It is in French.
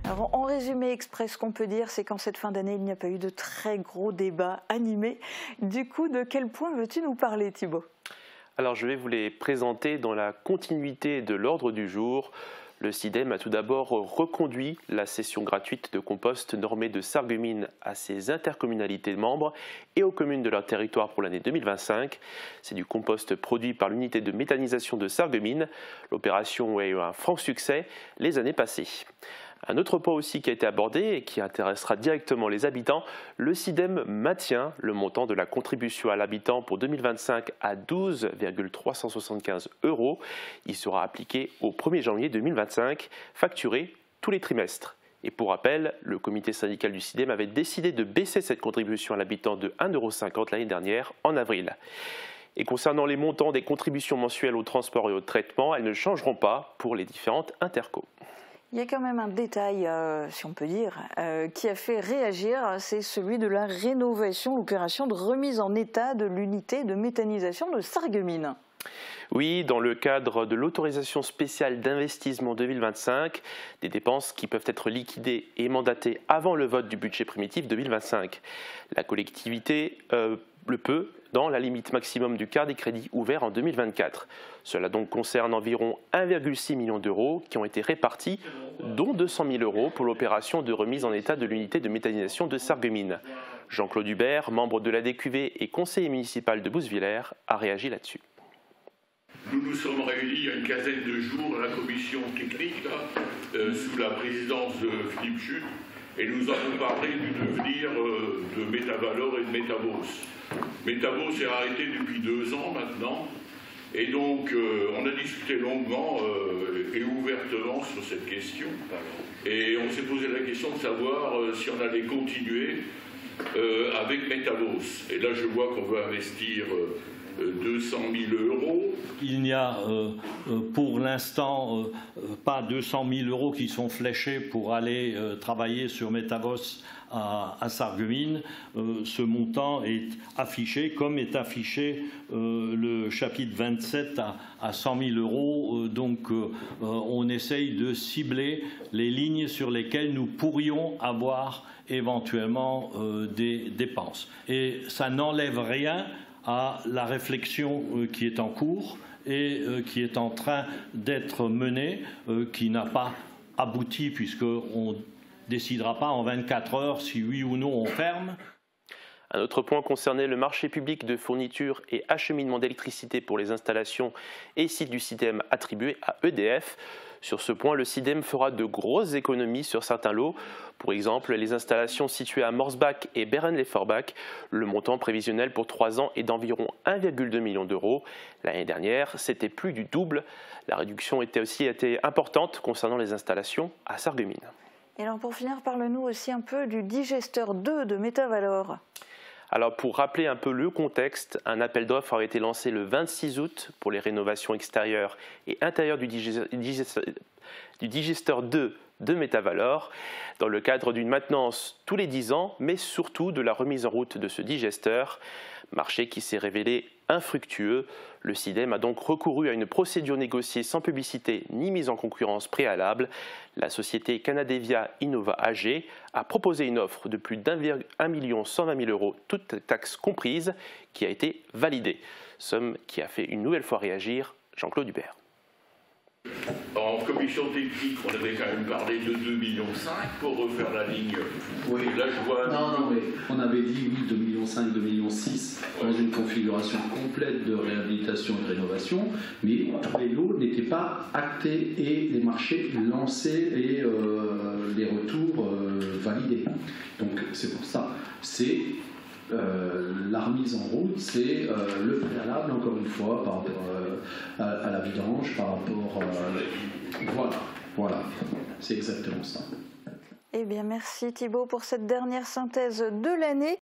Alors, en résumé express, ce qu'on peut dire, c'est qu'en cette fin d'année, il n'y a pas eu de très gros débats animés. Du coup, de quel point veux-tu nous parler, Thibaut? Alors je vais vous les présenter dans la continuité de l'ordre du jour. Le SIDEM a tout d'abord reconduit la cession gratuite de compost normé de Sarreguemines à ses intercommunalités membres et aux communes de leur territoire pour l'année 2025. C'est du compost produit par l'unité de méthanisation de Sarreguemines. L'opération a eu un franc succès les années passées. Un autre point aussi qui a été abordé et qui intéressera directement les habitants, le SIDEM maintient le montant de la contribution à l'habitant pour 2025 à 12,375 €. Il sera appliqué au 1er janvier 2025, facturé tous les trimestres. Et pour rappel, le comité syndical du SIDEM avait décidé de baisser cette contribution à l'habitant de 1,50 € l'année dernière, en avril. Et concernant les montants des contributions mensuelles au transport et au traitement, elles ne changeront pas pour les différentes intercos. Il y a quand même un détail, si on peut dire, qui a fait réagir, c'est celui de la rénovation, l'opération de remise en état de l'unité de méthanisation de Sarreguemines. Oui, dans le cadre de l'autorisation spéciale d'investissement 2025, des dépenses qui peuvent être liquidées et mandatées avant le vote du budget primitif 2025. La collectivité le peut dans la limite maximum du quart des crédits ouverts en 2024. Cela donc concerne environ 1,6 million d'euros qui ont été répartis, dont 200 000 € pour l'opération de remise en état de l'unité de méthanisation de Sarreguemines. Jean-Claude Hubert, membre de la DQV et conseiller municipal de Bousvillers, a réagi là-dessus. Nous nous sommes réunis il y a une quinzaine de jours à la commission technique, sous la présidence de Philippe Chute, et nous avons parlé du devenir de Métavalor et de Métavos. Métavos est arrêté depuis 2 ans maintenant, et donc on a discuté longuement et ouvertement sur cette question, et on s'est posé la question de savoir si on allait continuer avec Métavos. Et là je vois qu'on veut investir 200 000 €. Il n'y a pour l'instant pas 200 000 € qui sont fléchés pour aller travailler sur Métavos à Sarreguemines. Ce montant est affiché, comme est affiché le chapitre 27 à 100 000 €. Donc on essaye de cibler les lignes sur lesquelles nous pourrions avoir éventuellement des dépenses. Et ça n'enlève rien à la réflexion qui est en cours et qui est en train d'être menée, qui n'a pas abouti puisqu'on ne décidera pas en 24 heures si oui ou non on ferme. Un autre point concernait le marché public de fourniture et acheminement d'électricité pour les installations et sites du SIDEM attribués à EDF. Sur ce point, le SIDEM fera de grosses économies sur certains lots. Pour exemple, les installations situées à Morsbach et Beren-les-Forbach. Le montant prévisionnel pour 3 ans est d'environ 1,2 million d'euros. L'année dernière, c'était plus du double. La réduction était aussi importante concernant les installations à Sarreguemines. Et alors pour finir, parle-nous aussi un peu du digesteur 2 de Métavalor. Alors pour rappeler un peu le contexte, un appel d'offres a été lancé le 26 août pour les rénovations extérieures et intérieures du digesteur 2 de Métavalor, dans le cadre d'une maintenance tous les 10 ans, mais surtout de la remise en route de ce digesteur, marché qui s'est révélé infructueux. Le SIDEM a donc recouru à une procédure négociée sans publicité ni mise en concurrence préalable. La société Canadevia Innova AG a proposé une offre de plus d'1 120 000 €, toutes taxes comprises, qui a été validée. Somme qui a fait une nouvelle fois réagir Jean-Claude Hubert. En commission technique, on avait quand même parlé de 2,5 millions pour refaire la ligne. Oui. Et là, je vois. Non, mais on avait dit oui, 2,5 millions, 2,6 millions dans une configuration complète de réhabilitation et de rénovation, mais tous les lots n'étaient pas actés et les marchés lancés et les retours validés. Donc c'est pour ça. C'est la remise en route, c'est le préalable, encore une fois, par rapport à la vidange, par rapport. Voilà, c'est exactement ça. Eh bien, merci Thibaut pour cette dernière synthèse de l'année.